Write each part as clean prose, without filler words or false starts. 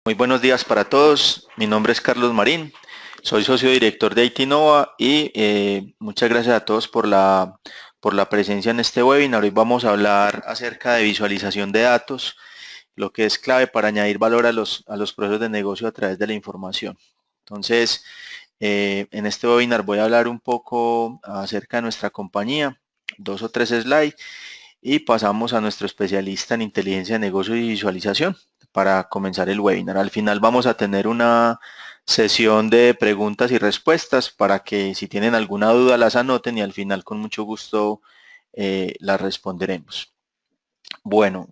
Muy buenos días para todos. Mi nombre es Carlos Marín. Soy socio director de IT Nova y muchas gracias a todos por la presencia en este webinar. Hoy vamos a hablar acerca de visualización de datos, lo que es clave para añadir valor a los procesos de negocio a través de la información. Entonces, en este webinar voy a hablar un poco acerca de nuestra compañía, 2 o 3 slides, y pasamos a nuestro especialista en inteligencia de negocio y visualización para comenzar el webinar. Al final vamos a tener una sesión de preguntas y respuestas para que si tienen alguna duda las anoten y al final con mucho gusto las responderemos. Bueno,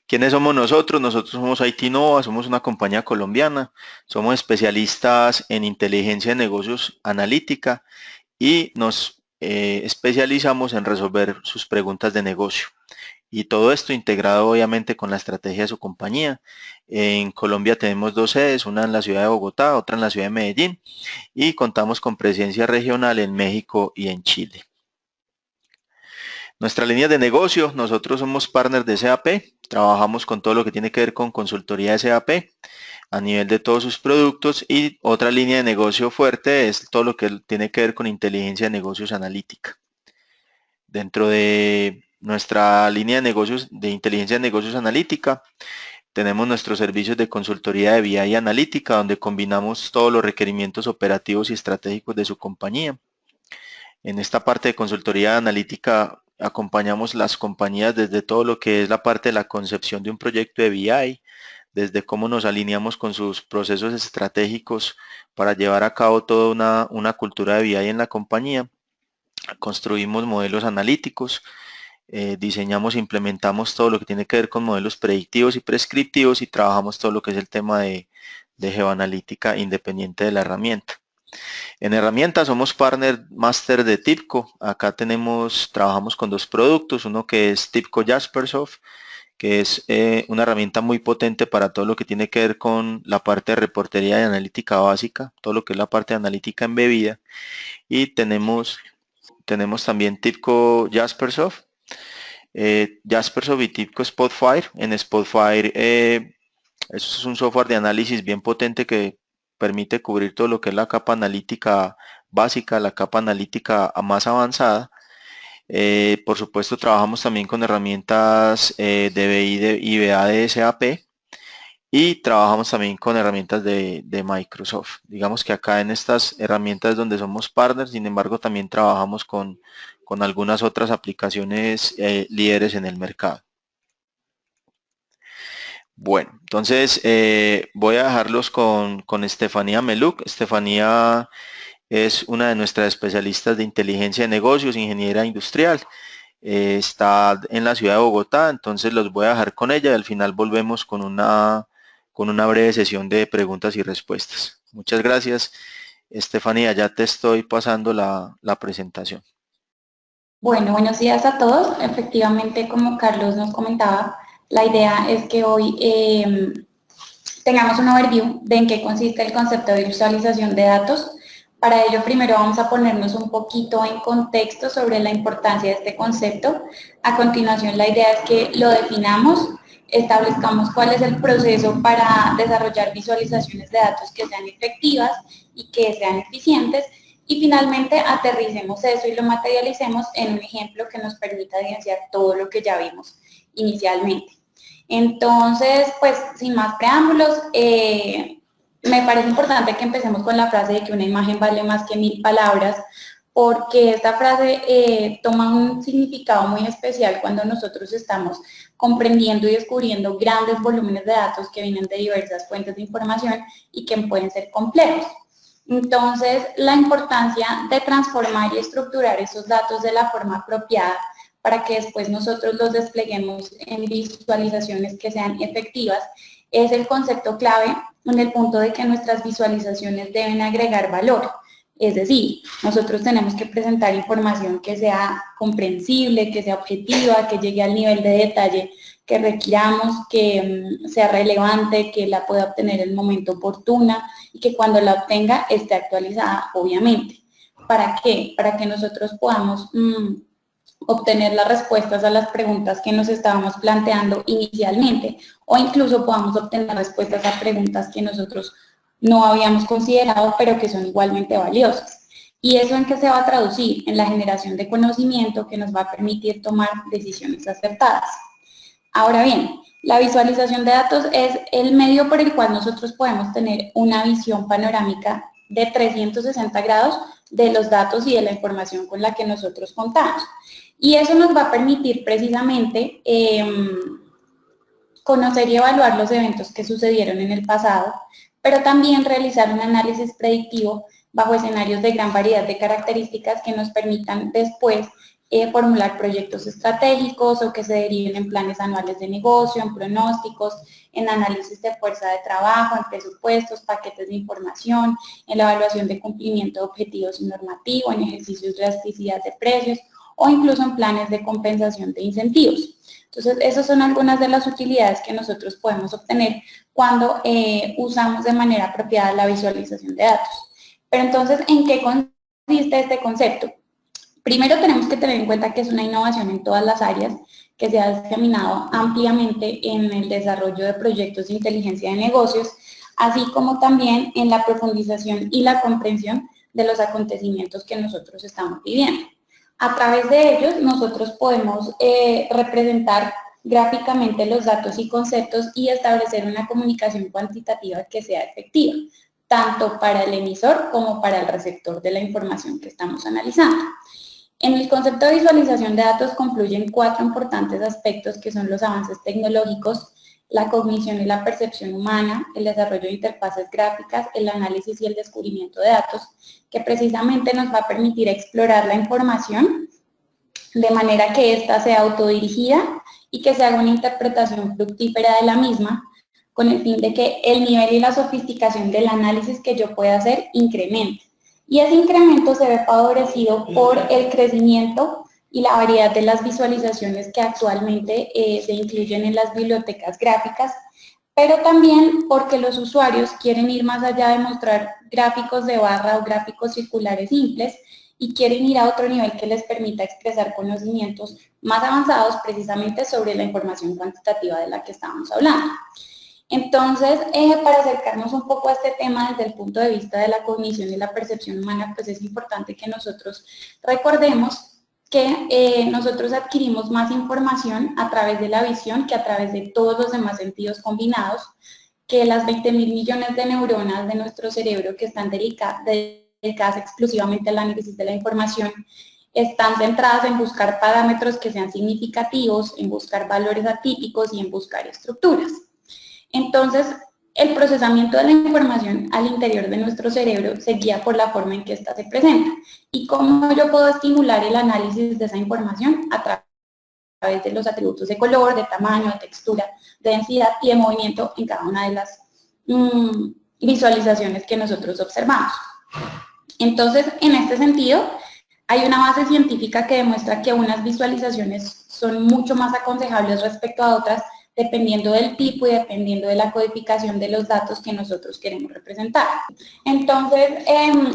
¿quiénes somos nosotros? Nosotros somos IT Nova, somos una compañía colombiana, somos especialistas en inteligencia de negocios analítica y nos especializamos en resolver sus preguntas de negocio. Y todo esto integrado obviamente con la estrategia de su compañía. En Colombia tenemos 2 sedes, una en la ciudad de Bogotá, otra en la ciudad de Medellín, y contamos con presencia regional en México y en Chile. Nuestra línea de negocio, nosotros somos partners de SAP, trabajamos con todo lo que tiene que ver con consultoría de SAP a nivel de todos sus productos, y otra línea de negocio fuerte es todo lo que tiene que ver con inteligencia de negocios analítica. Dentro de nuestra línea de negocios de inteligencia de negocios analítica, tenemos nuestros servicios de consultoría de BI y analítica, donde combinamos todos los requerimientos operativos y estratégicos de su compañía. En esta parte de consultoría analítica acompañamos las compañías desde todo lo que es la parte de la concepción de un proyecto de BI, desde cómo nos alineamos con sus procesos estratégicos para llevar a cabo toda una cultura de BI en la compañía. Construimos modelos analíticos, diseñamos e implementamos todo lo que tiene que ver con modelos predictivos y prescriptivos y trabajamos todo lo que es el tema de geoanalítica independiente de la herramienta. En herramientas somos partner master de TIBCO. Acá trabajamos con 2 productos, uno que es TIBCO Jaspersoft, que es una herramienta muy potente para todo lo que tiene que ver con la parte de reportería y analítica básica, todo lo que es la parte de analítica embebida. Y tenemos también TIBCO Jaspersoft, Jaspersoft y TIBCO Spotfire. En Spotfire es un software de análisis bien potente que permite cubrir todo lo que es la capa analítica básica, la capa analítica más avanzada. Por supuesto, trabajamos también con herramientas de BI y BA de SAP, y trabajamos también con herramientas de Microsoft. Digamos que acá en estas herramientas es donde somos partners, sin embargo también trabajamos con algunas otras aplicaciones líderes en el mercado. Bueno, entonces voy a dejarlos con Estefanía Meluk. Estefanía es una de nuestras especialistas de inteligencia de negocios, ingeniera industrial. Está en la ciudad de Bogotá, entonces los voy a dejar con ella y al final volvemos con una breve sesión de preguntas y respuestas. Muchas gracias, Estefanía. Ya te estoy pasando la presentación. Bueno, buenos días a todos. Efectivamente, como Carlos nos comentaba, la idea es que hoy tengamos un overview de en qué consiste el concepto de visualización de datos. Para ello, primero vamos a ponernos un poquito en contexto sobre la importancia de este concepto. A continuación, la idea es que lo definamos, establezcamos cuál es el proceso para desarrollar visualizaciones de datos que sean efectivas y que sean eficientes, y finalmente aterricemos eso y lo materialicemos en un ejemplo que nos permita evidenciar todo lo que ya vimos inicialmente. Entonces, pues, sin más preámbulos, me parece importante que empecemos con la frase de que una imagen vale más que 1000 palabras, porque esta frase toma un significado muy especial cuando nosotros estamos comprendiendo y descubriendo grandes volúmenes de datos que vienen de diversas fuentes de información y que pueden ser complejos. Entonces, la importancia de transformar y estructurar esos datos de la forma apropiada para que después nosotros los despleguemos en visualizaciones que sean efectivas es el concepto clave en el punto de que nuestras visualizaciones deben agregar valor. Es decir, nosotros tenemos que presentar información que sea comprensible, que sea objetiva, que llegue al nivel de detalle que requiramos, que sea relevante, que la pueda obtener en el momento oportuno y que cuando la obtenga esté actualizada, obviamente. ¿Para qué? Para que nosotros podamos obtener las respuestas a las preguntas que nos estábamos planteando inicialmente, o incluso podamos obtener respuestas a preguntas que nosotros no habíamos considerado, pero que son igualmente valiosas. ¿Y eso en qué se va a traducir? En la generación de conocimiento que nos va a permitir tomar decisiones acertadas. Ahora bien, la visualización de datos es el medio por el cual nosotros podemos tener una visión panorámica de 360 grados de los datos y de la información con la que nosotros contamos. Y eso nos va a permitir precisamente conocer y evaluar los eventos que sucedieron en el pasado, pero también realizar un análisis predictivo bajo escenarios de gran variedad de características que nos permitan después formular proyectos estratégicos o que se deriven en planes anuales de negocio, en pronósticos, en análisis de fuerza de trabajo, en presupuestos, paquetes de información, en la evaluación de cumplimiento de objetivos y normativo, en ejercicios de elasticidad de precios o incluso en planes de compensación de incentivos. Entonces, esas son algunas de las utilidades que nosotros podemos obtener cuando usamos de manera apropiada la visualización de datos. Pero entonces, ¿en qué consiste este concepto? Primero tenemos que tener en cuenta que es una innovación en todas las áreas, que se ha diseminado ampliamente en el desarrollo de proyectos de inteligencia de negocios, así como también en la profundización y la comprensión de los acontecimientos que nosotros estamos viviendo. A través de ellos nosotros podemos representar gráficamente los datos y conceptos y establecer una comunicación cuantitativa que sea efectiva, tanto para el emisor como para el receptor de la información que estamos analizando. En el concepto de visualización de datos confluyen 4 importantes aspectos que son los avances tecnológicos, la cognición y la percepción humana, el desarrollo de interfaces gráficas, el análisis y el descubrimiento de datos, que precisamente nos va a permitir explorar la información de manera que ésta sea autodirigida y que se haga una interpretación fructífera de la misma, con el fin de que el nivel y la sofisticación del análisis que yo pueda hacer incremente. Y ese incremento se ve favorecido por el crecimiento y la variedad de las visualizaciones que actualmente se incluyen en las bibliotecas gráficas, pero también porque los usuarios quieren ir más allá de mostrar gráficos de barra o gráficos circulares simples y quieren ir a otro nivel que les permita expresar conocimientos más avanzados precisamente sobre la información cuantitativa de la que estábamos hablando. Entonces, para acercarnos un poco a este tema desde el punto de vista de la cognición y la percepción humana, pues es importante que nosotros recordemos que nosotros adquirimos más información a través de la visión que a través de todos los demás sentidos combinados, que las 20.000 millones de neuronas de nuestro cerebro que están dedicadas exclusivamente al análisis de la información, están centradas en buscar parámetros que sean significativos, en buscar valores atípicos y en buscar estructuras. Entonces, el procesamiento de la información al interior de nuestro cerebro se guía por la forma en que ésta se presenta. ¿Y cómo yo puedo estimular el análisis de esa información? A través de los atributos de color, de tamaño, de textura, de densidad y de movimiento en cada una de las visualizaciones que nosotros observamos. Entonces, en este sentido, hay una base científica que demuestra que unas visualizaciones son mucho más aconsejables respecto a otras, dependiendo del tipo y dependiendo de la codificación de los datos que nosotros queremos representar. Entonces,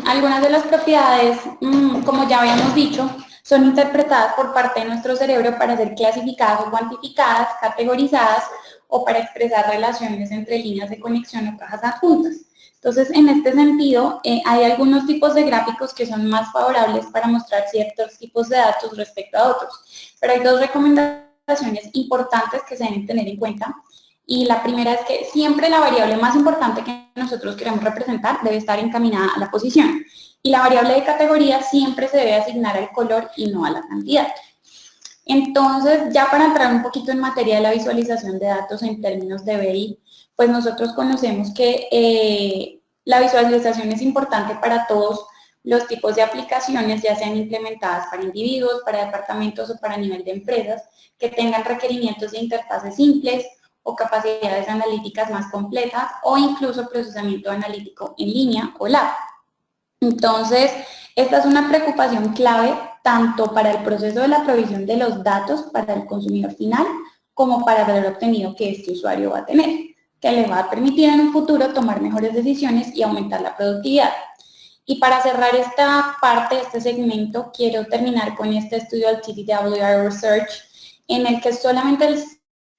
algunas de las propiedades, como ya habíamos dicho, son interpretadas por parte de nuestro cerebro para ser clasificadas o cuantificadas, categorizadas o para expresar relaciones entre líneas de conexión o cajas adjuntas. Entonces, en este sentido, hay algunos tipos de gráficos que son más favorables para mostrar ciertos tipos de datos respecto a otros, pero hay 2 recomendaciones importantes que se deben tener en cuenta. Y la primera es que siempre la variable más importante que nosotros queremos representar debe estar encaminada a la posición. Y la variable de categoría siempre se debe asignar al color y no a la cantidad. Entonces, ya para entrar un poquito en materia de la visualización de datos en términos de BI, pues nosotros conocemos que la visualización es importante para todos los tipos de aplicaciones, ya sean implementadas para individuos, para departamentos o para nivel de empresas, que tengan requerimientos de interfaces simples o capacidades analíticas más completas o incluso procesamiento analítico en línea o lab. Entonces, esta es una preocupación clave tanto para el proceso de la provisión de los datos para el consumidor final como para el valor obtenido que este usuario va a tener, que le va a permitir en un futuro tomar mejores decisiones y aumentar la productividad. Y para cerrar esta parte, este segmento, quiero terminar con este estudio del TDWR Research, en el que solamente el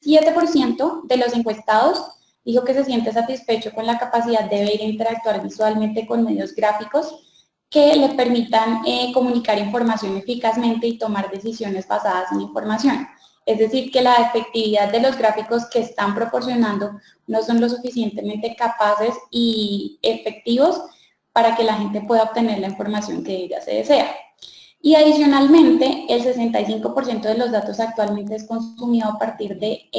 7% de los encuestados dijo que se siente satisfecho con la capacidad de ver e interactuar visualmente con medios gráficos que le permitan comunicar información eficazmente y tomar decisiones basadas en información. Es decir, que la efectividad de los gráficos que están proporcionando no son lo suficientemente capaces y efectivos para que la gente pueda obtener la información que ella se desea. Y adicionalmente, el 65% de los datos actualmente es consumido a partir de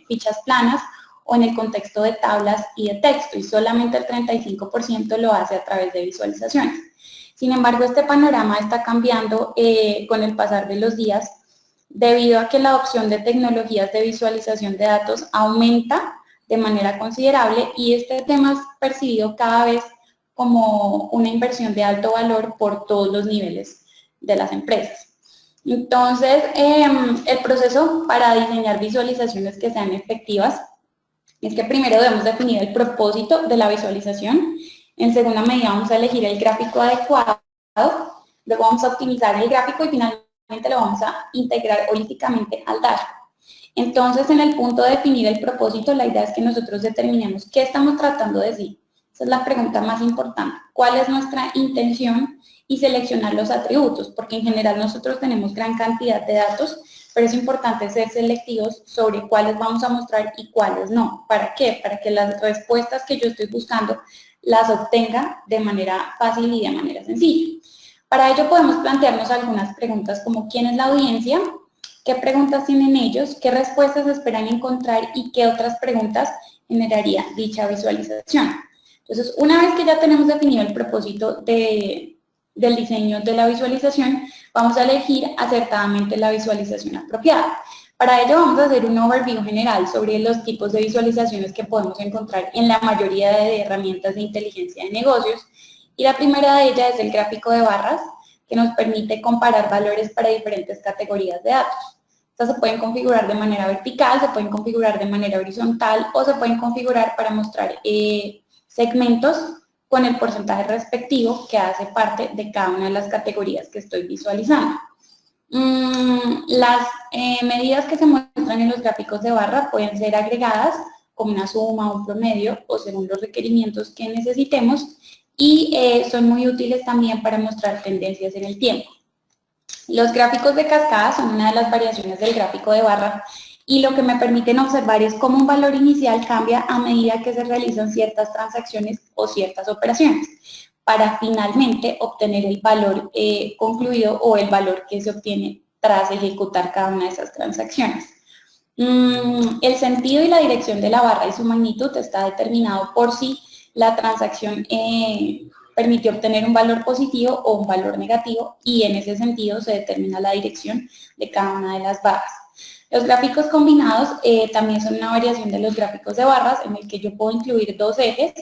fichas planas o en el contexto de tablas y de texto, y solamente el 35% lo hace a través de visualizaciones. Sin embargo, este panorama está cambiando con el pasar de los días, debido a que la adopción de tecnologías de visualización de datos aumenta de manera considerable y este tema es percibido cada vez como una inversión de alto valor por todos los niveles de las empresas. Entonces, el proceso para diseñar visualizaciones que sean efectivas es que primero debemos definir el propósito de la visualización. En segunda medida vamos a elegir el gráfico adecuado, luego vamos a optimizar el gráfico y finalmente lo vamos a integrar holísticamente al dashboard. Entonces, en el punto de definir el propósito, la idea es que nosotros determinemos qué estamos tratando de decir. Esa es la pregunta más importante. ¿Cuál es nuestra intención? Y seleccionar los atributos, porque en general nosotros tenemos gran cantidad de datos, pero es importante ser selectivos sobre cuáles vamos a mostrar y cuáles no. ¿Para qué? Para que las respuestas que yo estoy buscando las obtenga de manera fácil y de manera sencilla. Para ello podemos plantearnos algunas preguntas como ¿quién es la audiencia? ¿Qué preguntas tienen ellos? ¿Qué respuestas esperan encontrar? ¿Y qué otras preguntas generaría dicha visualización? Entonces, una vez que ya tenemos definido el propósito del diseño de la visualización, vamos a elegir acertadamente la visualización apropiada. Para ello vamos a hacer un overview general sobre los tipos de visualizaciones que podemos encontrar en la mayoría de herramientas de inteligencia de negocios. Y la primera de ellas es el gráfico de barras, que nos permite comparar valores para diferentes categorías de datos. Estas se pueden configurar de manera vertical, se pueden configurar de manera horizontal o se pueden configurar para mostrar segmentos con el porcentaje respectivo que hace parte de cada una de las categorías que estoy visualizando. Las medidas que se muestran en los gráficos de barra pueden ser agregadas como una suma, un promedio o según los requerimientos que necesitemos y son muy útiles también para mostrar tendencias en el tiempo. Los gráficos de cascada son una de las variaciones del gráfico de barra y lo que me permiten observar es cómo un valor inicial cambia a medida que se realizan ciertas transacciones o ciertas operaciones, para finalmente obtener el valor concluido o el valor que se obtiene tras ejecutar cada una de esas transacciones. El sentido y la dirección de la barra y su magnitud está determinado por si la transacción permitió obtener un valor positivo o un valor negativo y en ese sentido se determina la dirección de cada una de las barras. Los gráficos combinados también son una variación de los gráficos de barras en el que yo puedo incluir dos ejes.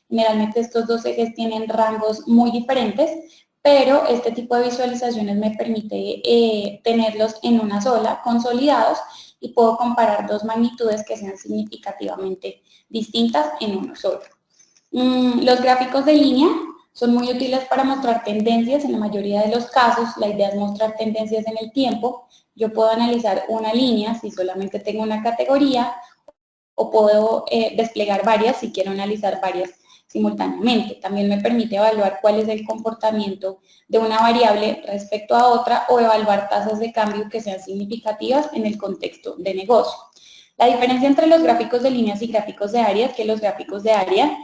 Generalmente estos dos ejes tienen rangos muy diferentes, pero este tipo de visualizaciones me permite tenerlos en una sola, consolidados, y puedo comparar dos magnitudes que sean significativamente distintas en uno solo. Los gráficos de línea son muy útiles para mostrar tendencias. En la mayoría de los casos, la idea es mostrar tendencias en el tiempo. Yo puedo analizar una línea si solamente tengo una categoría, o puedo desplegar varias si quiero analizar varias simultáneamente. También me permite evaluar cuál es el comportamiento de una variable respecto a otra o evaluar tasas de cambio que sean significativas en el contexto de negocio. La diferencia entre los gráficos de líneas y gráficos de área es que los gráficos de área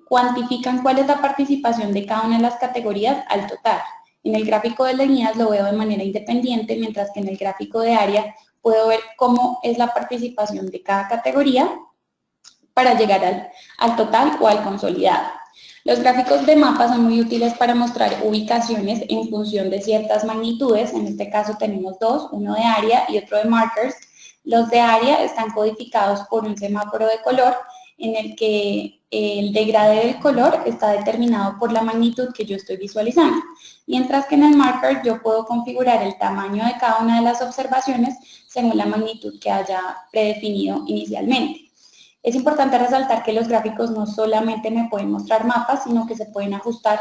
cuantifican cuál es la participación de cada una de las categorías al total. En el gráfico de líneas lo veo de manera independiente, mientras que en el gráfico de área puedo ver cómo es la participación de cada categoría para llegar al total o al consolidado. Los gráficos de mapa son muy útiles para mostrar ubicaciones en función de ciertas magnitudes. En este caso tenemos dos, uno de área y otro de markers. Los de área están codificados por un semáforo de color en el que el degradé del color está determinado por la magnitud que yo estoy visualizando. Mientras que en el marker yo puedo configurar el tamaño de cada una de las observaciones según la magnitud que haya predefinido inicialmente. Es importante resaltar que los gráficos no solamente me pueden mostrar mapas, sino que se pueden ajustar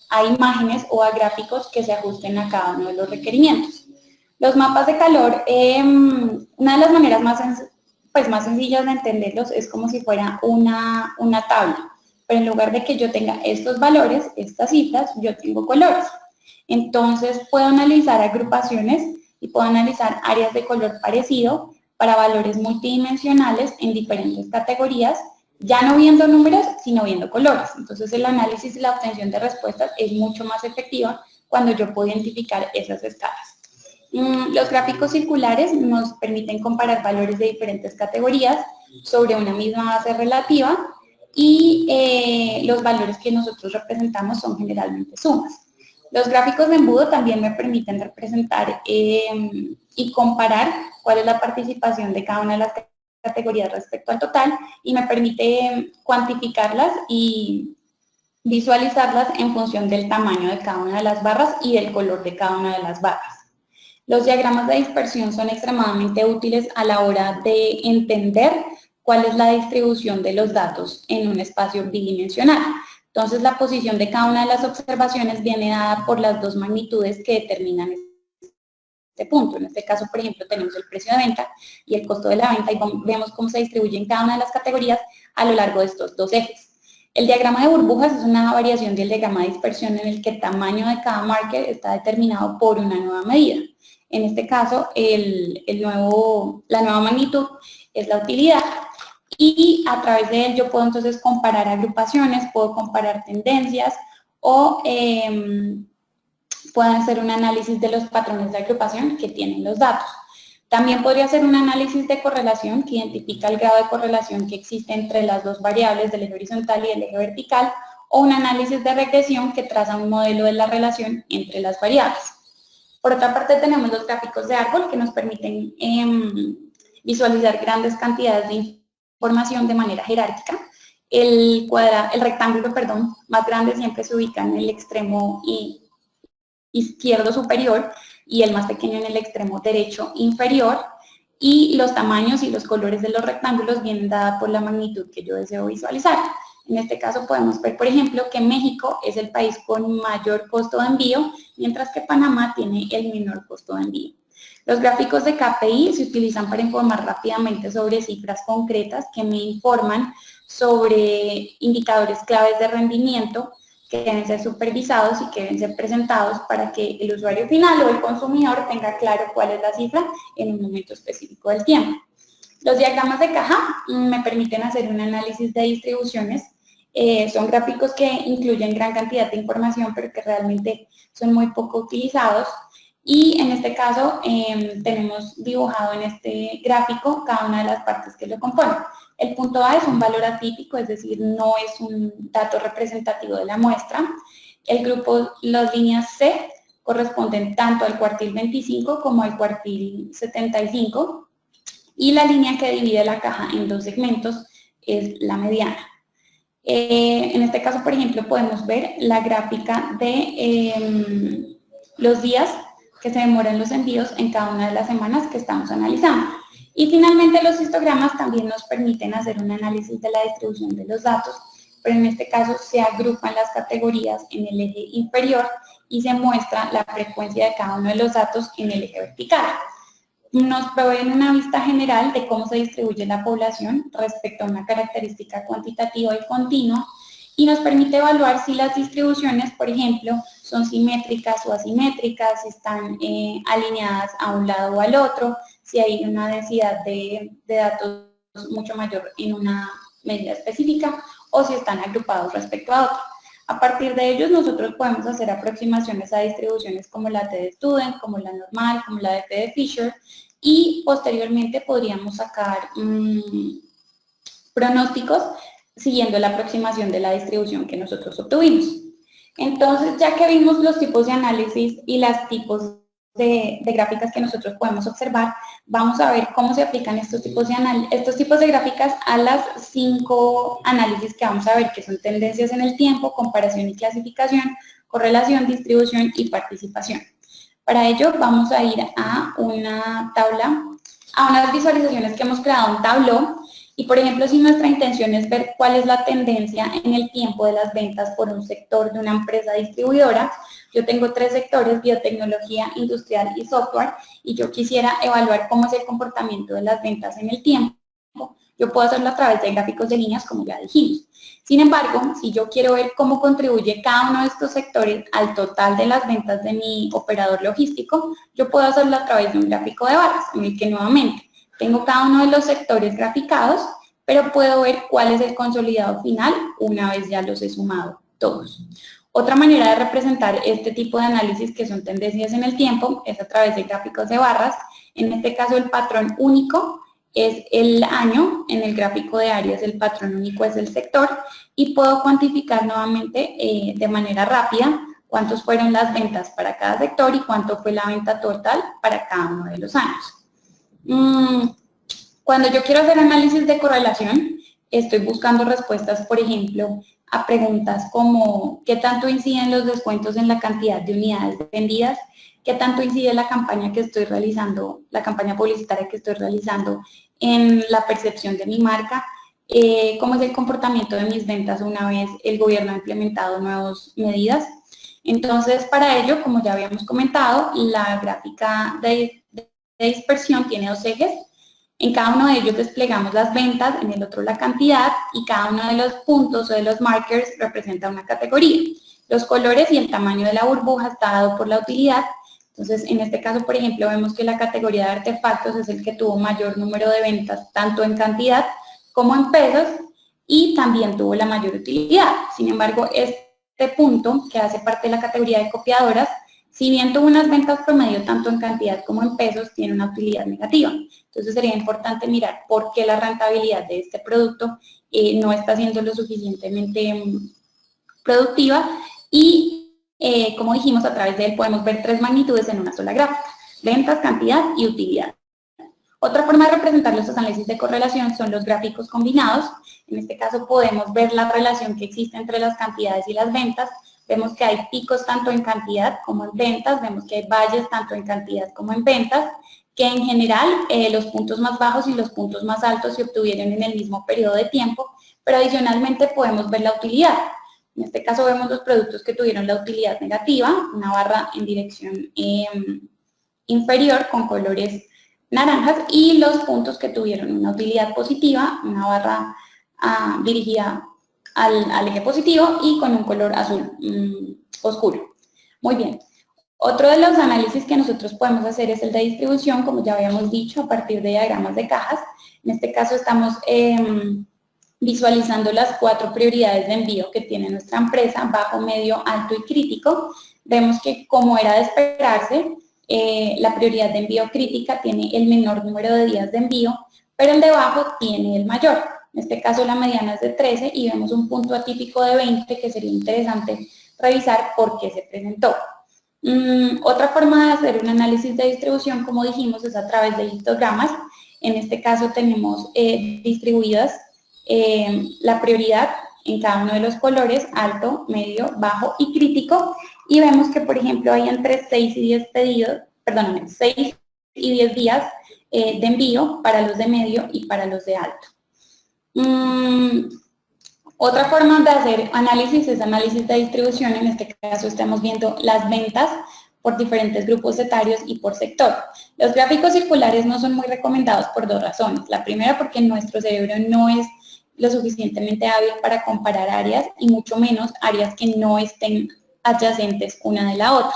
a imágenes o a gráficos que se ajusten a cada uno de los requerimientos. Los mapas de calor, una de las maneras más pues más sencillas de entenderlos, es como si fuera una tabla. Pero en lugar de que yo tenga estos valores, estas cifras, yo tengo colores. Entonces puedo analizar agrupaciones y puedo analizar áreas de color parecido para valores multidimensionales en diferentes categorías, ya no viendo números, sino viendo colores. Entonces el análisis y la obtención de respuestas es mucho más efectiva cuando yo puedo identificar esas escalas. Los gráficos circulares nos permiten comparar valores de diferentes categorías sobre una misma base relativa y los valores que nosotros representamos son generalmente sumas. Los gráficos de embudo también me permiten representar y comparar cuál es la participación de cada una de las categorías respecto al total y me permite cuantificarlas y visualizarlas en función del tamaño de cada una de las barras y del color de cada una de las barras. Los diagramas de dispersión son extremadamente útiles a la hora de entender cuál es la distribución de los datos en un espacio bidimensional. Entonces, la posición de cada una de las observaciones viene dada por las dos magnitudes que determinan este punto. En este caso, por ejemplo, tenemos el precio de venta y el costo de la venta y vemos cómo se distribuyen cada una de las categorías a lo largo de estos dos ejes. El diagrama de burbujas es una variación del diagrama de dispersión en el que el tamaño de cada marker está determinado por una nueva medida. En este caso, la nueva magnitud es la utilidad y a través de él yo puedo entonces comparar agrupaciones, puedo comparar tendencias o puedo hacer un análisis de los patrones de agrupación que tienen los datos. También podría hacer un análisis de correlación que identifica el grado de correlación que existe entre las dos variables del eje horizontal y del eje vertical, o un análisis de regresión que traza un modelo de la relación entre las variables. Por otra parte, tenemos los gráficos de árbol que nos permiten visualizar grandes cantidades de información de manera jerárquica. El rectángulo más grande siempre se ubica en el extremo izquierdo superior y el más pequeño en el extremo derecho inferior, y los tamaños y los colores de los rectángulos vienen dados por la magnitud que yo deseo visualizar. En este caso podemos ver, por ejemplo, que México es el país con mayor costo de envío, mientras que Panamá tiene el menor costo de envío. Los gráficos de KPI se utilizan para informar rápidamente sobre cifras concretas que me informan sobre indicadores claves de rendimiento que deben ser supervisados y que deben ser presentados para que el usuario final o el consumidor tenga claro cuál es la cifra en un momento específico del tiempo. Los diagramas de caja me permiten hacer un análisis de distribuciones. Son gráficos que incluyen gran cantidad de información, pero que realmente son muy poco utilizados. Y en este caso tenemos dibujado en este gráfico cada una de las partes que lo componen. El punto A es un valor atípico, es decir, no es un dato representativo de la muestra. El grupo, las líneas C, corresponden tanto al cuartil 25 como al cuartil 75. Y la línea que divide la caja en dos segmentos es la mediana. En este caso, por ejemplo, podemos ver la gráfica de los días que se demoran los envíos en cada una de las semanas que estamos analizando. Y finalmente los histogramas también nos permiten hacer un análisis de la distribución de los datos, pero en este caso se agrupan las categorías en el eje inferior y se muestra la frecuencia de cada uno de los datos en el eje vertical. Nos proveen una vista general de cómo se distribuye la población respecto a una característica cuantitativa y continua, y nos permite evaluar si las distribuciones, por ejemplo, son simétricas o asimétricas, si están alineadas a un lado o al otro, si hay una densidad de datos mucho mayor en una medida específica o si están agrupados respecto a otro. A partir de ellos nosotros podemos hacer aproximaciones a distribuciones como la T de Student, como la normal, como la de T de Fisher, y posteriormente podríamos sacar pronósticos siguiendo la aproximación de la distribución que nosotros obtuvimos. Entonces, ya que vimos los tipos de análisis y los tipos de gráficas que nosotros podemos observar, vamos a ver cómo se aplican estos tipos de gráficas a las 5 análisis que vamos a ver, que son tendencias en el tiempo, comparación y clasificación, correlación, distribución y participación. Para ello vamos a ir a una tabla, a unas visualizaciones que hemos creado en Tableau. Y, por ejemplo, si nuestra intención es ver cuál es la tendencia en el tiempo de las ventas por un sector de una empresa distribuidora, yo tengo 3 sectores: biotecnología, industrial y software, y yo quisiera evaluar cómo es el comportamiento de las ventas en el tiempo. yo puedo hacerlo a través de gráficos de líneas, como ya dijimos. Sin embargo, si yo quiero ver cómo contribuye cada uno de estos sectores al total de las ventas de mi operador logístico, yo puedo hacerlo a través de un gráfico de barras, en el que nuevamente tengo cada uno de los sectores graficados, pero puedo ver cuál es el consolidado final una vez ya los he sumado todos. Otra manera de representar este tipo de análisis, que son tendencias en el tiempo, es a través de gráficos de barras. En este caso, el patrón único es el año, en el gráfico de áreas el patrón único es el sector, y puedo cuantificar nuevamente de manera rápida cuántos fueron las ventas para cada sector y cuánto fue la venta total para cada uno de los años. Cuando yo quiero hacer análisis de correlación, estoy buscando respuestas, por ejemplo, a preguntas como ¿qué tanto inciden los descuentos en la cantidad de unidades vendidas? ¿Qué tanto incide la campaña que estoy realizando, la campaña publicitaria que estoy realizando en la percepción de mi marca? ¿Cómo es el comportamiento de mis ventas una vez el gobierno ha implementado nuevas medidas? Entonces, para ello, como ya habíamos comentado, la gráfica de dispersión tiene dos ejes. En cada uno de ellos desplegamos las ventas, en el otro la cantidad, y cada uno de los puntos o de los markers representa una categoría. Los colores y el tamaño de la burbuja está dado por la utilidad. Entonces, en este caso, por ejemplo, vemos que la categoría de artefactos es el que tuvo mayor número de ventas, tanto en cantidad como en pesos, y también tuvo la mayor utilidad. Sin embargo, este punto, que hace parte de la categoría de copiadoras, si bien tuvo unas ventas promedio tanto en cantidad como en pesos, tiene una utilidad negativa. Entonces sería importante mirar por qué la rentabilidad de este producto no está siendo lo suficientemente productiva, y como dijimos, a través de él podemos ver tres magnitudes en una sola gráfica: ventas, cantidad y utilidad. Otra forma de representar los análisis de correlación son los gráficos combinados. En este caso podemos ver la relación que existe entre las cantidades y las ventas. Vemos que hay picos tanto en cantidad como en ventas, vemos que hay valles tanto en cantidad como en ventas, que en general los puntos más bajos y los puntos más altos se obtuvieron en el mismo periodo de tiempo, pero adicionalmente podemos ver la utilidad. En este caso vemos los productos que tuvieron la utilidad negativa, una barra en dirección inferior con colores naranjas, y los puntos que tuvieron una utilidad positiva, una barra dirigida al eje positivo y con un color azul oscuro. Muy bien. Otro de los análisis que nosotros podemos hacer es el de distribución, como ya habíamos dicho, a partir de diagramas de cajas. En este caso estamos visualizando las 4 prioridades de envío que tiene nuestra empresa: bajo, medio, alto y crítico. Vemos que, como era de esperarse, la prioridad de envío crítica tiene el menor número de días de envío, pero el de bajo tiene el mayor. En este caso la mediana es de 13 y vemos un punto atípico de 20, que sería interesante revisar por qué se presentó. Otra forma de hacer un análisis de distribución, como dijimos, es a través de histogramas. En este caso tenemos distribuidas la prioridad en cada uno de los colores: alto, medio, bajo y crítico, y vemos que, por ejemplo, hay entre 6 y 10 pedidos, perdóname, 6 y 10 días de envío para los de medio y para los de alto. Otra forma de hacer análisis es análisis de distribución. En este caso estamos viendo las ventas por diferentes grupos etarios y por sector. Los gráficos circulares no son muy recomendados por dos razones. La primera, porque nuestro cerebro no es lo suficientemente hábil para comparar áreas, y mucho menos áreas que no estén adyacentes una de la otra.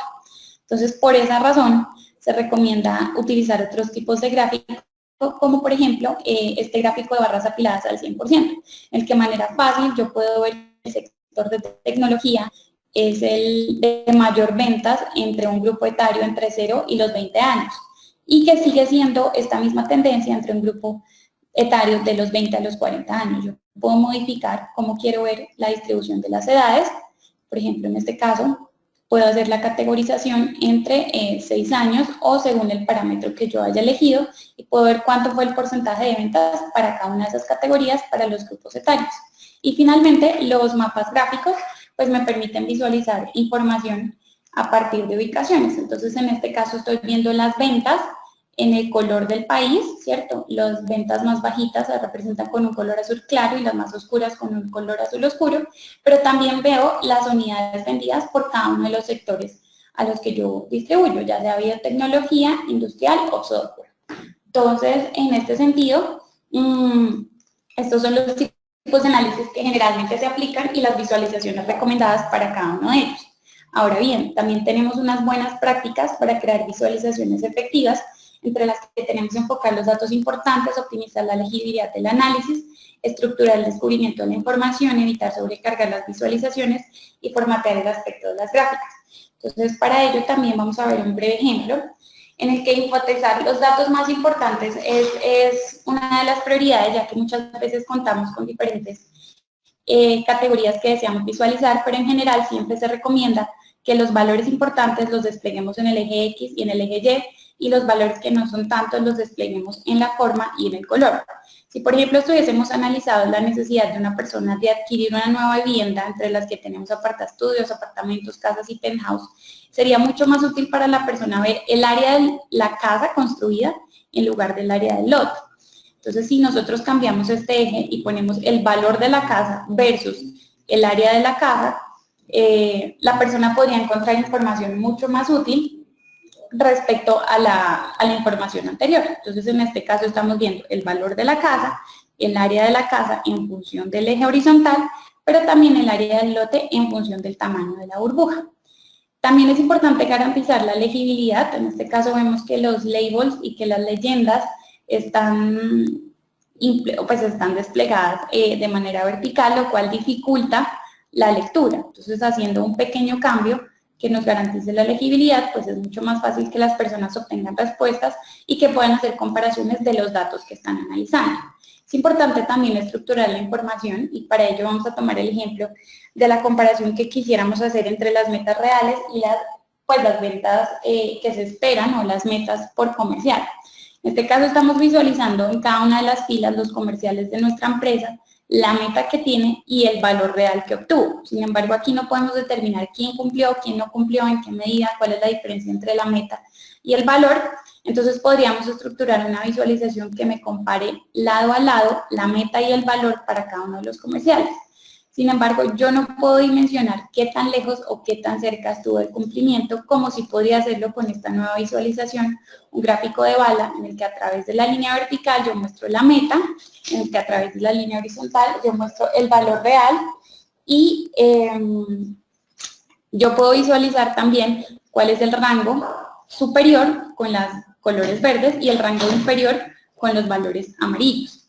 Entonces, por esa razón, se recomienda utilizar otros tipos de gráficos, como por ejemplo este gráfico de barras apiladas al 100%, en el que de manera fácil yo puedo ver el sector de tecnología es el de mayor ventas entre un grupo etario entre 0 y los 20 años, y que sigue siendo esta misma tendencia entre un grupo etario de los 20 a los 40 años. Yo puedo modificar cómo quiero ver la distribución de las edades. Por ejemplo, en este caso, puedo hacer la categorización entre 6 años o según el parámetro que yo haya elegido, y puedo ver cuánto fue el porcentaje de ventas para cada una de esas categorías para los grupos etarios. Y finalmente, los mapas gráficos pues me permiten visualizar información a partir de ubicaciones. Entonces, en este caso estoy viendo las ventas en el color del país, ¿cierto? Las ventas más bajitas se representan con un color azul claro y las más oscuras con un color azul oscuro, pero también veo las unidades vendidas por cada uno de los sectores a los que yo distribuyo, ya sea biotecnología, industrial o software. Entonces, en este sentido, Estos son los tipos de análisis que generalmente se aplican y las visualizaciones recomendadas para cada uno de ellos. Ahora bien, también tenemos unas buenas prácticas para crear visualizaciones efectivas, entre las que tenemos que enfocar los datos importantes, optimizar la legibilidad del análisis, estructurar el descubrimiento de la información, evitar sobrecargar las visualizaciones y formatear el aspecto de las gráficas. Entonces, para ello también vamos a ver un breve ejemplo en el que enfatizar los datos más importantes es una de las prioridades, ya que muchas veces contamos con diferentes categorías que deseamos visualizar, pero en general siempre se recomienda que los valores importantes los despleguemos en el eje X y en el eje Y los valores que no son tantos los despleguemos en la forma y en el color. Si, por ejemplo, estuviésemos analizado la necesidad de una persona de adquirir una nueva vivienda, entre las que tenemos apartaestudios, apartamentos, casas y penthouse, sería mucho más útil para la persona ver el área de la casa construida en lugar del área del lote. Entonces, si nosotros cambiamos este eje y ponemos el valor de la casa versus el área de la casa, la persona podría encontrar información mucho más útil respecto a la información anterior. Entonces, en este caso estamos viendo el valor de la casa, el área de la casa en función del eje horizontal, pero también el área del lote en función del tamaño de la burbuja. También es importante garantizar la legibilidad. En este caso vemos que los labels y que las leyendas están desplegadas de manera vertical, lo cual dificulta la lectura. Entonces, haciendo un pequeño cambio que nos garantice la legibilidad, pues es mucho más fácil que las personas obtengan respuestas y que puedan hacer comparaciones de los datos que están analizando. Es importante también estructurar la información y para ello vamos a tomar el ejemplo de la comparación que quisiéramos hacer entre las metas reales y las ventas que se esperan o las metas por comercial. En este caso estamos visualizando en cada una de las filas los comerciales de nuestra empresa, la meta que tiene y el valor real que obtuvo. Sin embargo, aquí no podemos determinar quién cumplió, quién no cumplió, en qué medida, cuál es la diferencia entre la meta y el valor. Entonces podríamos estructurar una visualización que me compare lado a lado la meta y el valor para cada uno de los comerciales. Sin embargo, yo no puedo dimensionar qué tan lejos o qué tan cerca estuvo el cumplimiento, como si podría hacerlo con esta nueva visualización, un gráfico de bala en el que a través de la línea vertical yo muestro la meta, en el que a través de la línea horizontal yo muestro el valor real y yo puedo visualizar también cuál es el rango superior con los colores verdes y el rango inferior con los valores amarillos.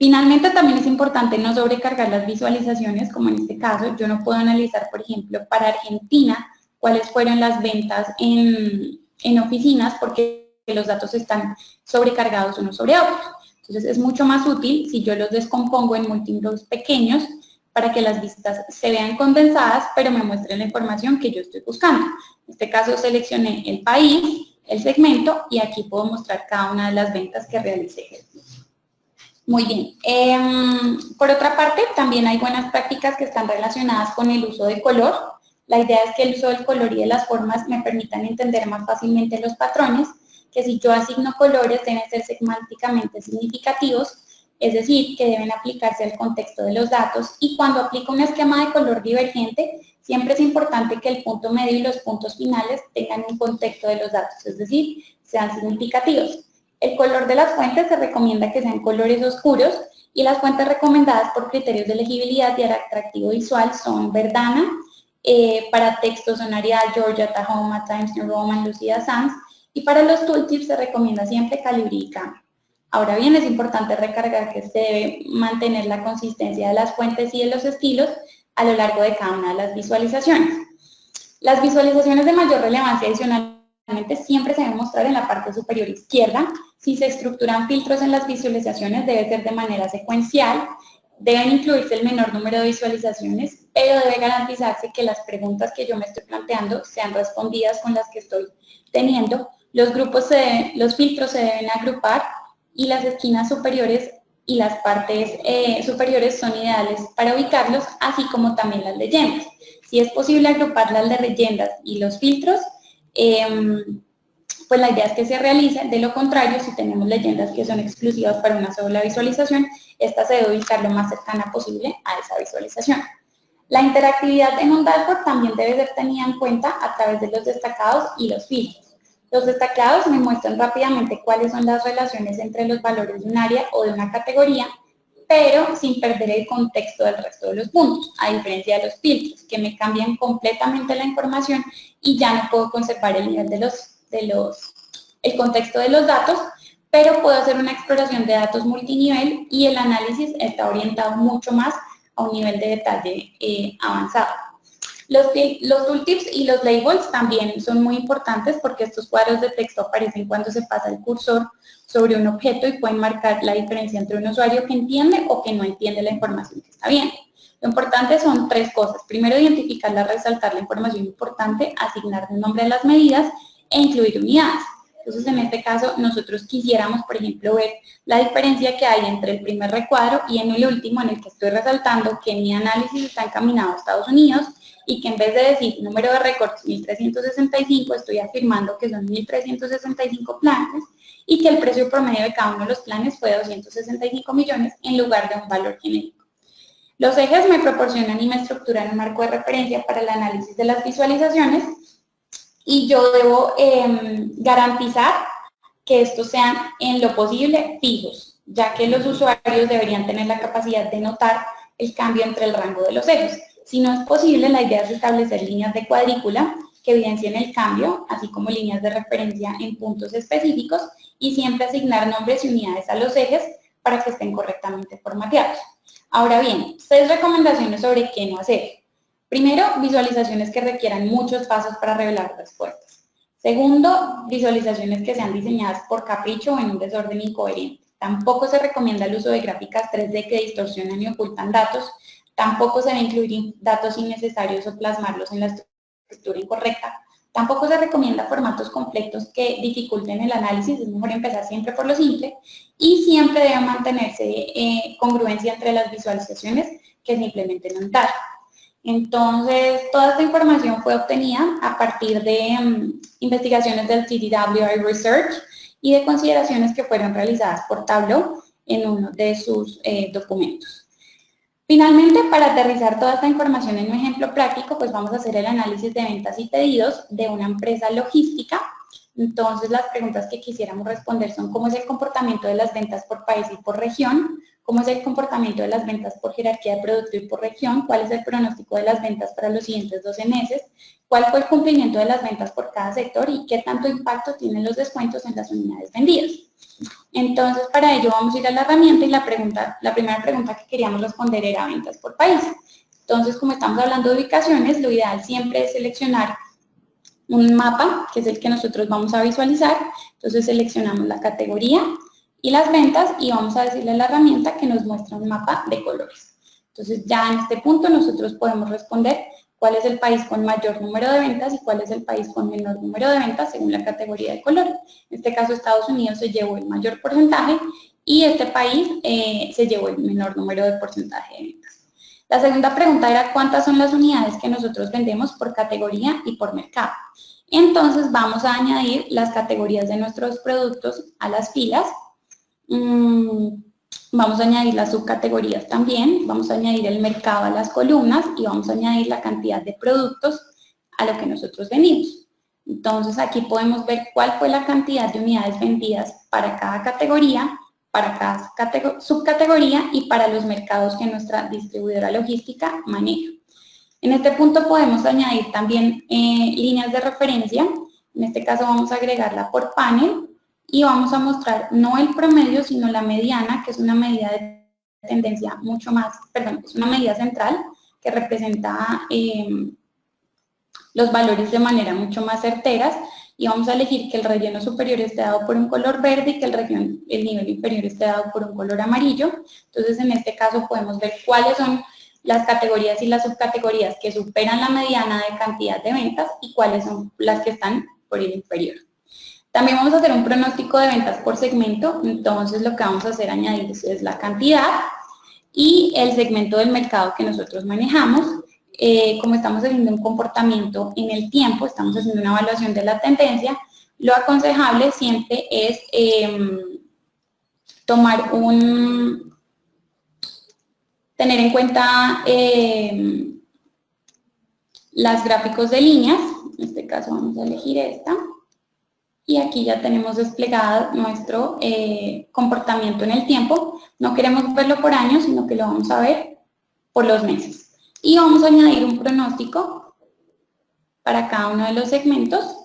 Finalmente, también es importante no sobrecargar las visualizaciones, como en este caso, yo no puedo analizar, por ejemplo, para Argentina, cuáles fueron las ventas en oficinas, porque los datos están sobrecargados unos sobre otros. Entonces, es mucho más útil si yo los descompongo en múltiplos pequeños para que las vistas se vean condensadas, pero me muestren la información que yo estoy buscando. En este caso, seleccioné el país, el segmento, y aquí puedo mostrar cada una de las ventas que realicé. Muy bien. Por otra parte, también hay buenas prácticas que están relacionadas con el uso de color. La idea es que el uso del color y de las formas me permitan entender más fácilmente los patrones, que si yo asigno colores deben ser semánticamente significativos, es decir, que deben aplicarse al contexto de los datos, y cuando aplico un esquema de color divergente, siempre es importante que el punto medio y los puntos finales tengan un contexto de los datos, es decir, sean significativos. El color de las fuentes se recomienda que sean colores oscuros y las fuentes recomendadas por criterios de legibilidad y atractivo visual son Verdana, para textos son Arial, Georgia, Tahoma, Times New Roman, Lucida Sans, y para los tooltips se recomienda siempre Calibri y Cambio. Ahora bien, es importante recargar que se debe mantener la consistencia de las fuentes y de los estilos a lo largo de cada una de las visualizaciones. Las visualizaciones de mayor relevancia adicionalmente siempre se deben mostrar en la parte superior izquierda. Si se estructuran filtros en las visualizaciones, debe ser de manera secuencial, deben incluirse el menor número de visualizaciones, pero debe garantizarse que las preguntas que yo me estoy planteando sean respondidas con las que estoy teniendo. Los filtros se deben agrupar y las esquinas superiores y las partes superiores son ideales para ubicarlos, así como también las leyendas. Si es posible agrupar las leyendas y los filtros, pues la idea es que se realice. De lo contrario, si tenemos leyendas que son exclusivas para una sola visualización, esta se debe ubicar lo más cercana posible a esa visualización. La interactividad en un dashboard también debe ser tenida en cuenta a través de los destacados y los filtros. Los destacados me muestran rápidamente cuáles son las relaciones entre los valores de un área o de una categoría, pero sin perder el contexto del resto de los puntos, a diferencia de los filtros, que me cambian completamente la información y ya no puedo conservar el nivel el contexto de los datos, pero puedo hacer una exploración de datos multinivel y el análisis está orientado mucho más a un nivel de detalle avanzado. Los tooltips y los labels también son muy importantes porque estos cuadros de texto aparecen cuando se pasa el cursor sobre un objeto y pueden marcar la diferencia entre un usuario que entiende o que no entiende la información que está viendo. Lo importante son tres cosas. Primero, identificarla, resaltar la información importante, asignar un nombre a las medidas e incluir unidades. Entonces, en este caso, nosotros quisiéramos, por ejemplo, ver la diferencia que hay entre el primer recuadro y en el último, en el que estoy resaltando que mi análisis está encaminado a Estados Unidos y que en vez de decir número de récords 1365, estoy afirmando que son 1365 planes y que el precio promedio de cada uno de los planes fue 265 millones en lugar de un valor genérico. Los ejes me proporcionan y me estructuran un marco de referencia para el análisis de las visualizaciones y yo debo garantizar que estos sean en lo posible fijos, ya que los usuarios deberían tener la capacidad de notar el cambio entre el rango de los ejes. Si no es posible, la idea es establecer líneas de cuadrícula que evidencien el cambio, así como líneas de referencia en puntos específicos y siempre asignar nombres y unidades a los ejes para que estén correctamente formateados. Ahora bien, 6 recomendaciones sobre qué no hacer. Primero, visualizaciones que requieran muchos pasos para revelar respuestas. Segundo, visualizaciones que sean diseñadas por capricho o en un desorden incoherente. Tampoco se recomienda el uso de gráficas 3D que distorsionan y ocultan datos. Tampoco se debe incluir datos innecesarios o plasmarlos en la estructura incorrecta. Tampoco se recomienda formatos completos que dificulten el análisis, es mejor empezar siempre por lo simple. Y siempre debe mantenerse congruencia entre las visualizaciones que simplemente notar. Entonces, toda esta información fue obtenida a partir de investigaciones del CDWI Research y de consideraciones que fueron realizadas por Tableau en uno de sus documentos. Finalmente, para aterrizar toda esta información en un ejemplo práctico, pues vamos a hacer el análisis de ventas y pedidos de una empresa logística. Entonces, las preguntas que quisiéramos responder son: ¿cómo es el comportamiento de las ventas por país y por región? ¿Cómo es el comportamiento de las ventas por jerarquía de producto y por región? ¿Cuál es el pronóstico de las ventas para los siguientes 12 meses? ¿Cuál fue el cumplimiento de las ventas por cada sector? ¿Y qué tanto impacto tienen los descuentos en las unidades vendidas? Entonces, para ello vamos a ir a la herramienta y la primera pregunta que queríamos responder era ventas por país. Entonces, como estamos hablando de ubicaciones, lo ideal siempre es seleccionar un mapa, que es el que nosotros vamos a visualizar. Entonces, seleccionamos la categoría y las ventas y vamos a decirle a la herramienta que nos muestre un mapa de colores. Entonces, ya en este punto nosotros podemos responder cuál es el país con mayor número de ventas y cuál es el país con menor número de ventas según la categoría de color. En este caso, Estados Unidos se llevó el mayor porcentaje y este país se llevó el menor número de porcentaje de ventas. La segunda pregunta era: ¿cuántas son las unidades que nosotros vendemos por categoría y por mercado? Entonces, vamos a añadir las categorías de nuestros productos a las filas. Vamos a añadir las subcategorías también, vamos a añadir el mercado a las columnas y vamos a añadir la cantidad de productos a lo que nosotros vendimos. Entonces, aquí podemos ver cuál fue la cantidad de unidades vendidas para cada categoría, para cada subcategoría y para los mercados que nuestra distribuidora logística maneja. En este punto podemos añadir también líneas de referencia. En este caso vamos a agregarla por panel y vamos a mostrar no el promedio, sino la mediana, que es una medida de tendencia mucho más, perdón, es una medida central que representa los valores de manera mucho más certeras, y vamos a elegir que el relleno superior esté dado por un color verde y que el nivel inferior esté dado por un color amarillo. Entonces, en este caso podemos ver cuáles son las categorías y las subcategorías que superan la mediana de cantidad de ventas y cuáles son las que están por el inferior. También vamos a hacer un pronóstico de ventas por segmento. Entonces, lo que vamos a hacer añadir es la cantidad y el segmento del mercado que nosotros manejamos. Como estamos haciendo un comportamiento en el tiempo, estamos haciendo una evaluación de la tendencia, lo aconsejable siempre es tener en cuenta las gráficos de líneas. En este caso vamos a elegir esta. y aquí ya tenemos desplegado nuestro comportamiento en el tiempo. No queremos verlo por años, sino que lo vamos a ver por los meses. Y vamos a añadir un pronóstico para cada uno de los segmentos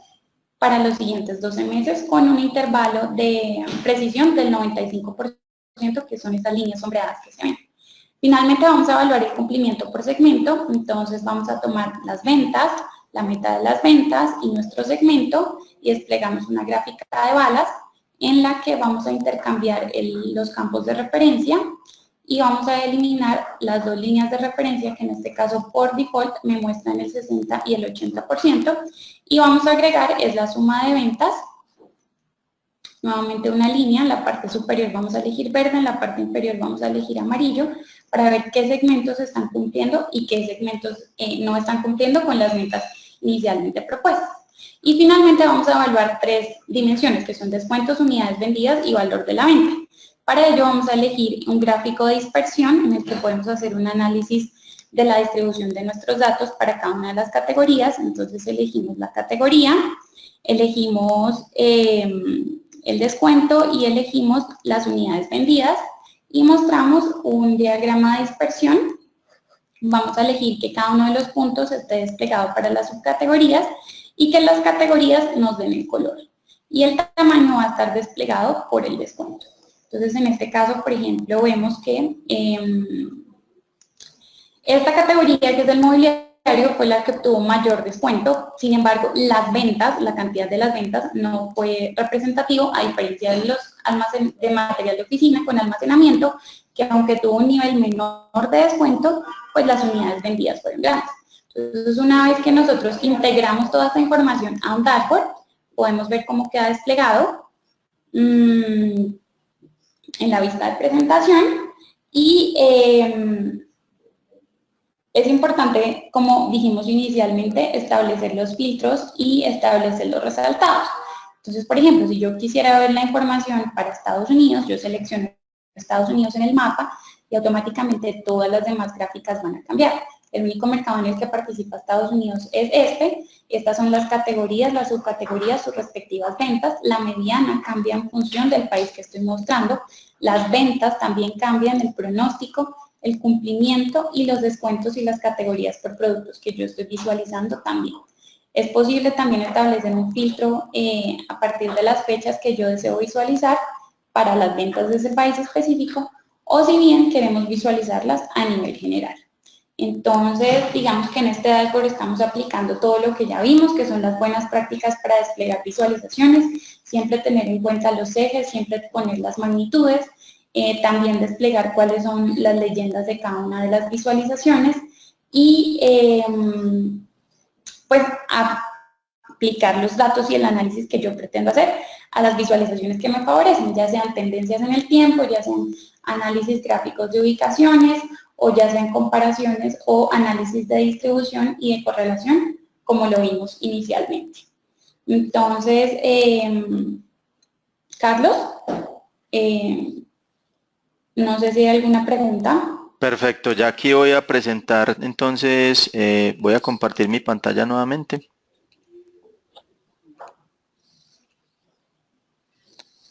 para los siguientes 12 meses con un intervalo de precisión del 95%, que son estas líneas sombreadas que se ven. Finalmente vamos a evaluar el cumplimiento por segmento, entonces vamos a tomar las ventas, la meta de las ventas y nuestro segmento y desplegamos una gráfica de balas en la que vamos a intercambiar los campos de referencia y vamos a eliminar las dos líneas de referencia que en este caso por default me muestran el 60 y el 80% y vamos a agregar es la suma de ventas, nuevamente una línea, en la parte superior vamos a elegir verde, en la parte inferior vamos a elegir amarillo para ver qué segmentos están cumpliendo y qué segmentos no están cumpliendo con las metas inicialmente propuestas. Y finalmente vamos a evaluar tres dimensiones que son descuentos, unidades vendidas y valor de la venta. Para ello vamos a elegir un gráfico de dispersión en el que podemos hacer un análisis de la distribución de nuestros datos para cada una de las categorías. Entonces elegimos la categoría, elegimos el descuento y elegimos las unidades vendidas y mostramos un diagrama de dispersión. Vamos a elegir que cada uno de los puntos esté desplegado para las subcategorías y que las categorías nos den el color. Y el tamaño va a estar desplegado por el descuento. Entonces, en este caso, por ejemplo, vemos que esta categoría, que es el mobiliario, fue la que obtuvo mayor descuento. Sin embargo, las ventas, la cantidad de las ventas no fue representativo, a diferencia de los de material de oficina con almacenamiento, que aunque tuvo un nivel menor de descuento, pues las unidades vendidas fueron grandes. Entonces, una vez que nosotros integramos toda esta información a un dashboard, podemos ver cómo queda desplegado en la vista de presentación y es importante, como dijimos inicialmente, establecer los filtros y establecer los resaltados. Entonces, por ejemplo, si yo quisiera ver la información para Estados Unidos, yo selecciono Estados Unidos en el mapa y automáticamente todas las demás gráficas van a cambiar. El único mercado en el que participa Estados Unidos es este. Estas son las categorías, las subcategorías, sus respectivas ventas. La mediana cambia en función del país que estoy mostrando. Las ventas también cambian, el pronóstico, el cumplimiento y los descuentos y las categorías por productos que yo estoy visualizando también. Es posible también establecer un filtro a partir de las fechas que yo deseo visualizar para las ventas de ese país específico, o si bien queremos visualizarlas a nivel general. Entonces, digamos que en este dashboard estamos aplicando todo lo que ya vimos, que son las buenas prácticas para desplegar visualizaciones, siempre tener en cuenta los ejes, siempre poner las magnitudes, también desplegar cuáles son las leyendas de cada una de las visualizaciones y pues aplicar los datos y el análisis que yo pretendo hacer a las visualizaciones que me favorecen, ya sean tendencias en el tiempo, ya sean análisis gráficos de ubicaciones, o ya sean comparaciones o análisis de distribución y de correlación, como lo vimos inicialmente. Entonces, Carlos, no sé si hay alguna pregunta. Perfecto, ya aquí voy a presentar, entonces voy a compartir mi pantalla nuevamente.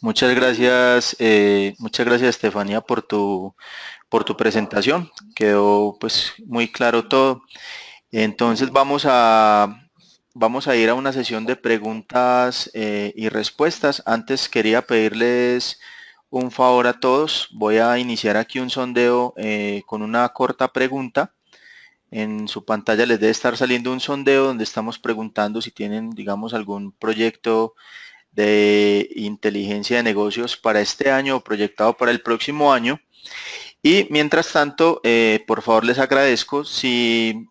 Muchas gracias Estefanía por tu presentación, quedó pues muy claro todo. Entonces vamos a ir a una sesión de preguntas y respuestas. Antes quería pedirles un favor a todos. Voy a iniciar aquí un sondeo con una corta pregunta. En su pantalla les debe estar saliendo un sondeo donde estamos preguntando si tienen, digamos, algún proyecto de inteligencia de negocios para este año o proyectado para el próximo año. Y mientras tanto, por favor les agradezco si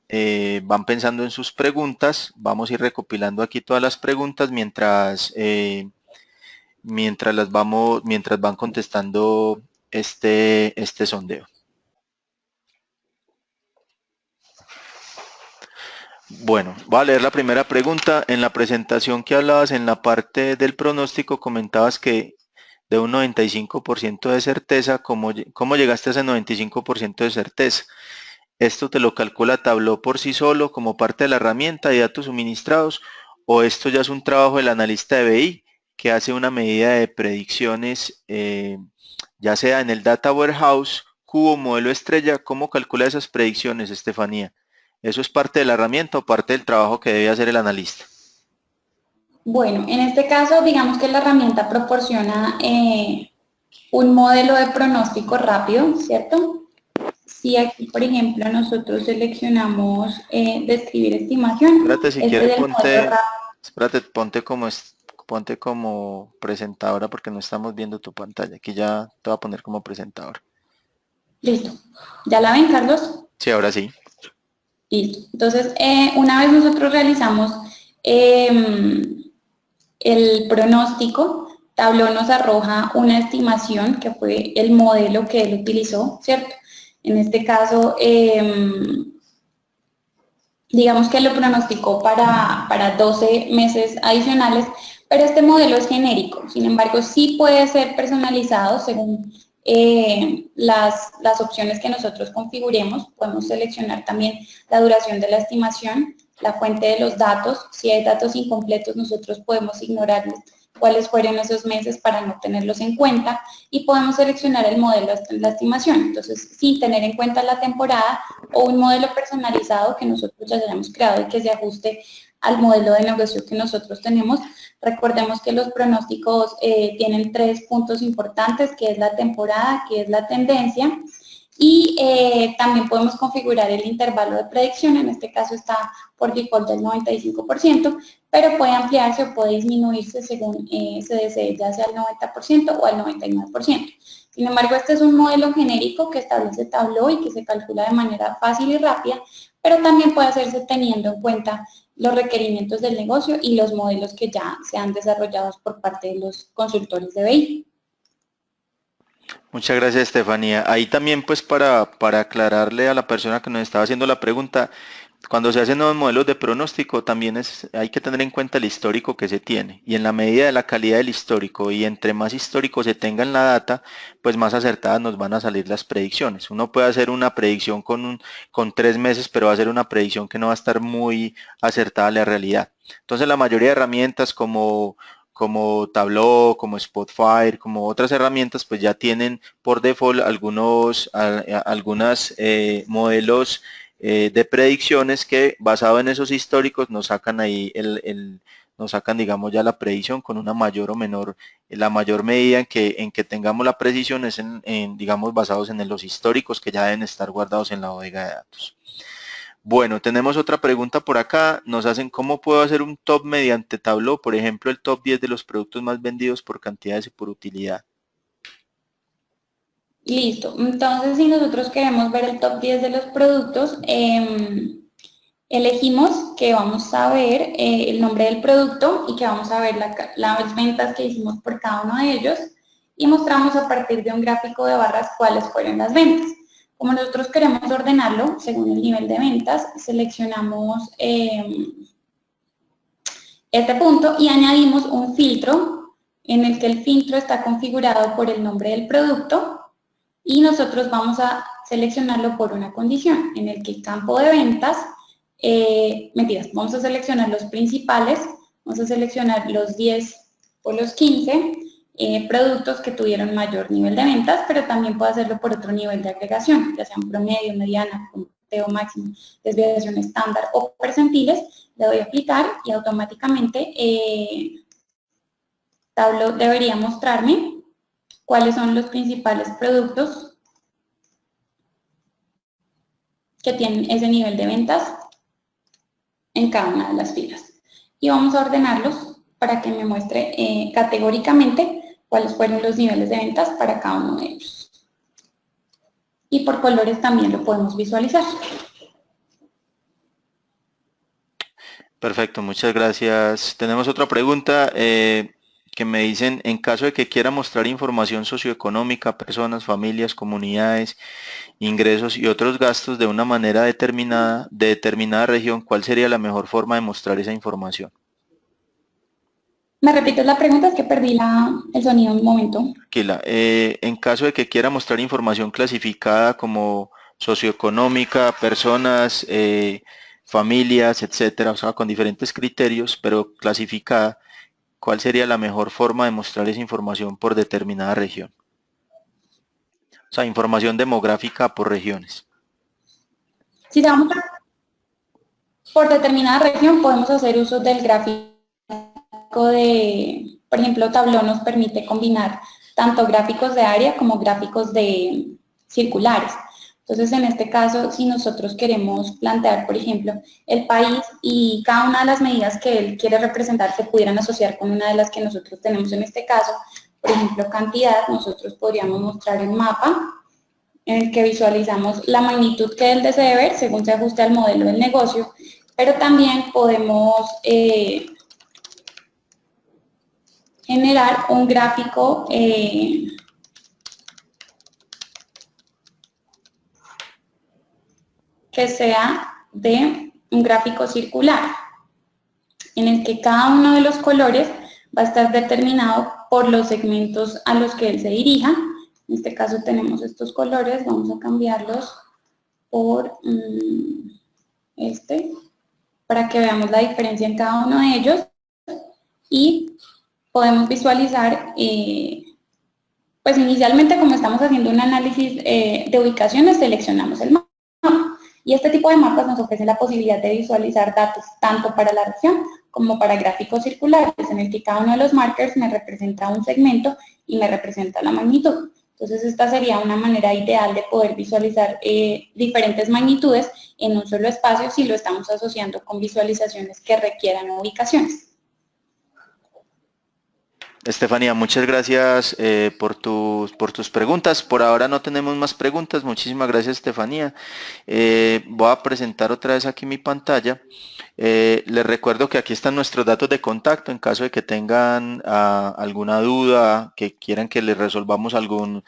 van pensando en sus preguntas. Vamos a ir recopilando aquí todas las preguntas mientras van contestando este sondeo. Bueno, voy a leer la primera pregunta. En la presentación que hablabas en la parte del pronóstico, comentabas que de un 95% de certeza, ¿cómo llegaste a ese 95% de certeza? ¿Esto te lo calcula Tableau por sí solo como parte de la herramienta de datos suministrados o esto ya es un trabajo del analista de BI que hace una medida de predicciones, ya sea en el Data Warehouse, cubo, modelo estrella. ¿Cómo calcula esas predicciones, Estefanía? ¿Eso es parte de la herramienta o parte del trabajo que debe hacer el analista? Bueno, en este caso, digamos que la herramienta proporciona un modelo de pronóstico rápido, ¿cierto? Si aquí, por ejemplo, nosotros seleccionamos describir estimación, Espérate, si este quiere es el modelo rápido. espérate, ponte como presentadora porque no estamos viendo tu pantalla. Aquí ya te voy a poner como presentadora. Listo. ¿Ya la ven, Carlos? Sí, ahora sí. Listo. Entonces, una vez nosotros realizamos el pronóstico, Tableau nos arroja una estimación que fue el modelo que él utilizó, ¿cierto? En este caso, digamos que lo pronosticó para 12 meses adicionales, pero este modelo es genérico. Sin embargo, sí puede ser personalizado según las opciones que nosotros configuremos. Podemos seleccionar también la duración de la estimación, la fuente de los datos. Si hay datos incompletos, nosotros podemos ignorarlos cuáles fueron esos meses para no tenerlos en cuenta y podemos seleccionar el modelo de la estimación. Entonces, sin tener en cuenta la temporada o un modelo personalizado que nosotros ya hayamos creado y que se ajuste al modelo de negocio que nosotros tenemos. Recordemos que los pronósticos tienen 3 puntos importantes, que es la temporada, que es la tendencia, y también podemos configurar el intervalo de predicción. En este caso está por default del 95%, pero puede ampliarse o puede disminuirse según se desee, ya sea al 90% o al 99%. Sin embargo, este es un modelo genérico que establece Tableau y que se calcula de manera fácil y rápida, pero también puede hacerse teniendo en cuenta los requerimientos del negocio y los modelos que ya se han desarrollado por parte de los consultores de BI. Muchas gracias, Estefanía. Ahí también, pues, para aclararle a la persona que nos estaba haciendo la pregunta, cuando se hacen nuevos modelos de pronóstico, también hay que tener en cuenta el histórico que se tiene. Y en la medida de la calidad del histórico, y entre más histórico se tenga en la data, pues más acertadas nos van a salir las predicciones. Uno puede hacer una predicción con 3 meses, pero va a ser una predicción que no va a estar muy acertada a la realidad. Entonces, la mayoría de herramientas como Tableau, como Spotfire, como otras herramientas, pues ya tienen por default algunas modelos de predicciones que basado en esos históricos nos sacan ahí nos sacan, digamos, ya la predicción con una mayor o menor, la mayor medida en que tengamos la precisión es digamos, basados en los históricos que ya deben estar guardados en la bodega de datos. Bueno, tenemos otra pregunta por acá. Nos hacen cómo puedo hacer un top mediante Tableau, por ejemplo, el top 10 de los productos más vendidos por cantidades y por utilidad. Listo. Entonces, si nosotros queremos ver el top 10 de los productos, elegimos que vamos a ver el nombre del producto y que vamos a ver las ventas que hicimos por cada uno de ellos y mostramos a partir de un gráfico de barras cuáles fueron las ventas. Como nosotros queremos ordenarlo según el nivel de ventas, seleccionamos este punto y añadimos un filtro en el que el filtro está configurado por el nombre del producto y nosotros vamos a seleccionarlo por una condición en el que el campo de ventas, vamos a seleccionar los principales, vamos a seleccionar los 10 o los 15 productos que tuvieron mayor nivel de ventas, pero también puedo hacerlo por otro nivel de agregación, ya sea un promedio, mediana, punteo máximo, desviación estándar o percentiles. Le doy a aplicar y automáticamente Tableau debería mostrarme cuáles son los principales productos que tienen ese nivel de ventas en cada una de las filas. Y vamos a ordenarlos para que me muestre categóricamente cuáles fueron los niveles de ventas para cada uno de ellos. Y por colores también lo podemos visualizar. Perfecto, muchas gracias. Tenemos otra pregunta que me dicen, en caso de que quiera mostrar información socioeconómica, personas, familias, comunidades, ingresos y otros gastos de una manera determinada, de determinada región, ¿cuál sería la mejor forma de mostrar esa información? ¿Me repites la pregunta? Es que perdí el sonido un momento. Tranquila. En caso de que quiera mostrar información clasificada como socioeconómica, personas, familias, etcétera, o sea, con diferentes criterios, pero clasificada, ¿cuál sería la mejor forma de mostrar esa información por determinada región? O sea, información demográfica por regiones. Si vamos por determinada región, podemos hacer uso del gráfico de, por ejemplo, Tableau nos permite combinar tanto gráficos de área como gráficos de circulares. Entonces, en este caso, si nosotros queremos plantear, por ejemplo, el país y cada una de las medidas que él quiere representar se pudieran asociar con una de las que nosotros tenemos en este caso, por ejemplo, cantidad, nosotros podríamos mostrar el mapa en el que visualizamos la magnitud que él desee ver según se ajuste al modelo del negocio, pero también podemos generar un gráfico que sea de un gráfico circular, en el que cada uno de los colores va a estar determinado por los segmentos a los que él se dirija. En este caso tenemos estos colores, vamos a cambiarlos por este, para que veamos la diferencia en cada uno de ellos y podemos visualizar, pues inicialmente como estamos haciendo un análisis de ubicaciones, seleccionamos el mapa. Y este tipo de mapas nos ofrece la posibilidad de visualizar datos tanto para la región como para gráficos circulares, en el que cada uno de los markers me representa un segmento y me representa la magnitud. Entonces, esta sería una manera ideal de poder visualizar diferentes magnitudes en un solo espacio si lo estamos asociando con visualizaciones que requieran ubicaciones. Estefanía, muchas gracias por tus preguntas. Por ahora no tenemos más preguntas. Muchísimas gracias, Estefanía. Voy a presentar otra vez aquí mi pantalla. Les recuerdo que aquí están nuestros datos de contacto en caso de que tengan alguna duda, que quieran que les resolvamos algún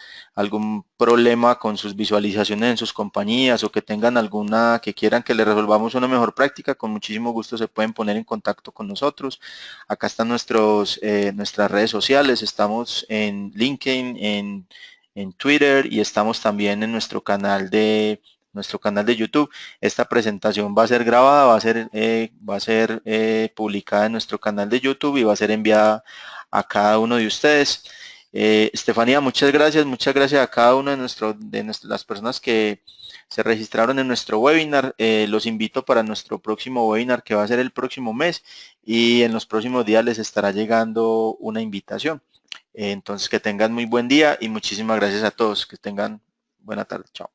problema con sus visualizaciones en sus compañías o que tengan alguna que quieran que les resolvamos una mejor práctica, con muchísimo gusto se pueden poner en contacto con nosotros. Acá están nuestras redes sociales, estamos en LinkedIn, en Twitter y estamos también en nuestro canal de YouTube. Esta presentación va a ser grabada, va a ser publicada en nuestro canal de YouTube y va a ser enviada a cada uno de ustedes. Estefanía, muchas gracias a cada uno de las personas que se registraron en nuestro webinar. Los invito para nuestro próximo webinar que va a ser el próximo mes y en los próximos días les estará llegando una invitación. Entonces que tengan muy buen día y muchísimas gracias a todos. Que tengan buena tarde. Chao.